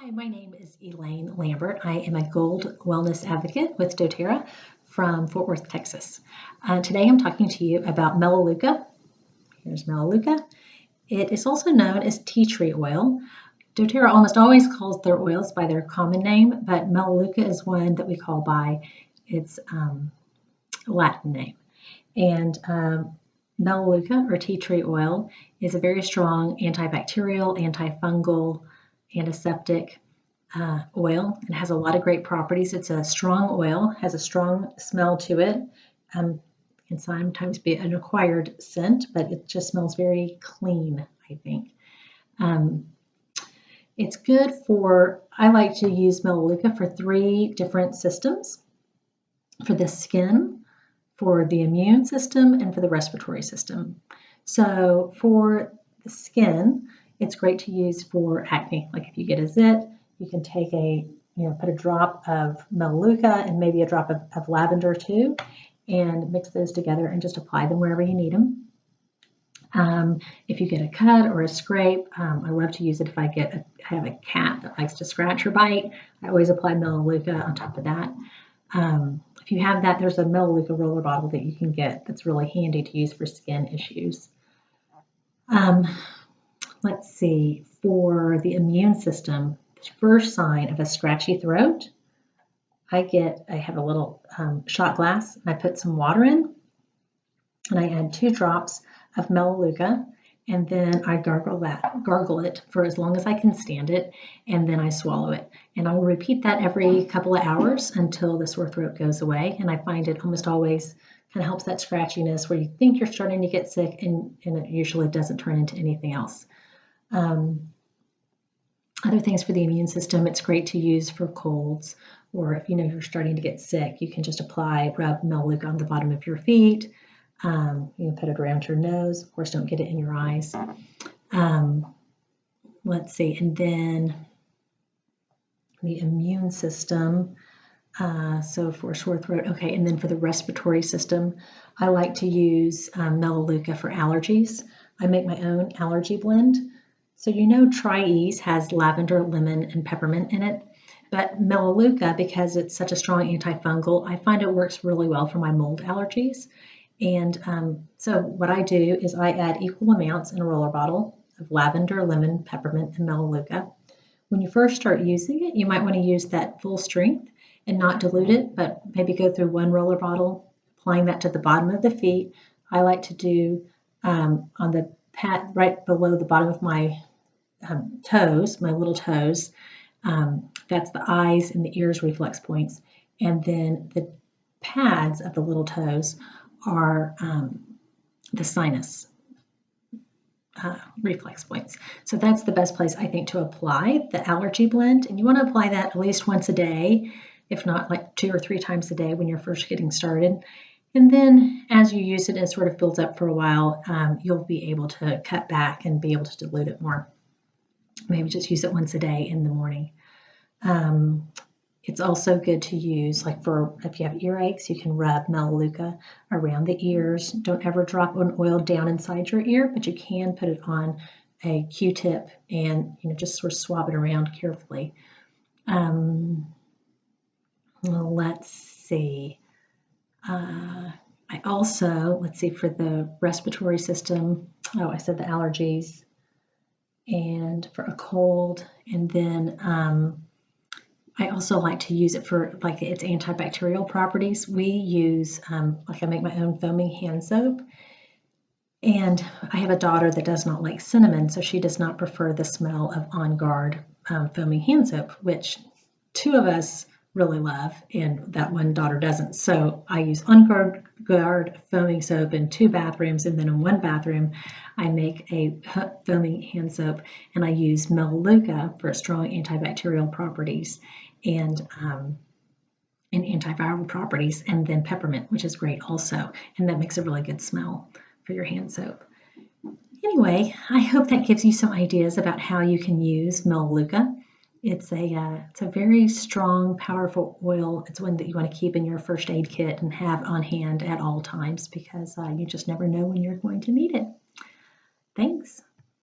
Hi, my name is Elaine Lambert. I am a Gold Wellness Advocate with doTERRA from Fort Worth, Texas. Today I'm talking to you about Melaleuca. Here's Melaleuca. It is also known as tea tree oil. doTERRA almost always calls their oils by their common name, but Melaleuca is one that we call by its Latin name. And Melaleuca, or tea tree oil, is a very strong antibacterial, antifungal, antiseptic oil. It has a lot of great properties. It's a strong oil, has a strong smell to it. Can sometimes be an acquired scent, but it just smells very clean, I think. It's good for, I like to use Melaleuca for 3 different systems: for the skin, for the immune system, and for the respiratory system. So for the skin, it's great to use for acne. Like if you get a zit, you can take put a drop of Melaleuca and maybe a drop of lavender too, and mix those together and just apply them wherever you need them. If you get a cut or a scrape, I love to use it if I have a cat that likes to scratch or bite. I always apply Melaleuca on top of that. If you have that, there's a Melaleuca roller bottle that you can get that's really handy to use for skin issues. Let's see, for the immune system, the first sign of a scratchy throat, I have a little shot glass, and I put some water in, and I add 2 drops of Melaleuca, and then I gargle it for as long as I can stand it, and then I swallow it. And I'll repeat that every couple of hours until the sore throat goes away, and I find it almost always kind of helps that scratchiness where you think you're starting to get sick, and it usually doesn't turn into anything else. Other things for the immune system, it's great to use for colds, or if you're starting to get sick, you can just rub Melaleuca on the bottom of your feet. You can put it around your nose. Of course, don't get it in your eyes. Let's see, and then the immune system. So for sore throat, okay, and then for the respiratory system, I like to use Melaleuca for allergies. I make my own allergy blend. So Tri-Ease has lavender, lemon, and peppermint in it, but Melaleuca, because it's such a strong antifungal, I find it works really well for my mold allergies. And so what I do is I add equal amounts in a roller bottle of lavender, lemon, peppermint, and Melaleuca. When you first start using it, you might want to use that full strength and not dilute it, but maybe go through 1 roller bottle, applying that to the bottom of the feet. I like to do on the pad right below the bottom of my toes, my little toes. That's the eyes and the ears reflex points. And then the pads of the little toes are the sinus reflex points. So that's the best place, I think, to apply the allergy blend. And you want to apply that at least once a day, if not like 2 or 3 times a day when you're first getting started. And then as you use it, it sort of builds up for a while. You'll be able to cut back and be able to dilute it more. Maybe just use it once a day in the morning. It's also good to use, like if you have earaches, you can rub Melaleuca around the ears. Don't ever drop an oil down inside your ear, but you can put it on a Q-tip and just sort of swab it around carefully. Well, let's see. Let's see, for the respiratory system, I said the allergies, and for a cold, and then I also like to use it for its antibacterial properties. We use, I make my own foaming hand soap, and I have a daughter that does not like cinnamon, so she does not prefer the smell of On Guard foaming hand soap, which 2 of us really love, and that one daughter doesn't. So I use On Guard foaming soap in 2 bathrooms, and then in 1 bathroom I make a foaming hand soap, and I use Melaleuca for strong antibacterial properties and antiviral properties, and then peppermint, which is great also, and that makes a really good smell for your hand soap. Anyway, I hope that gives you some ideas about how you can use Melaleuca. It's a very strong, powerful oil. It's one that you want to keep in your first aid kit and have on hand at all times, because you just never know when you're going to need it. Thanks.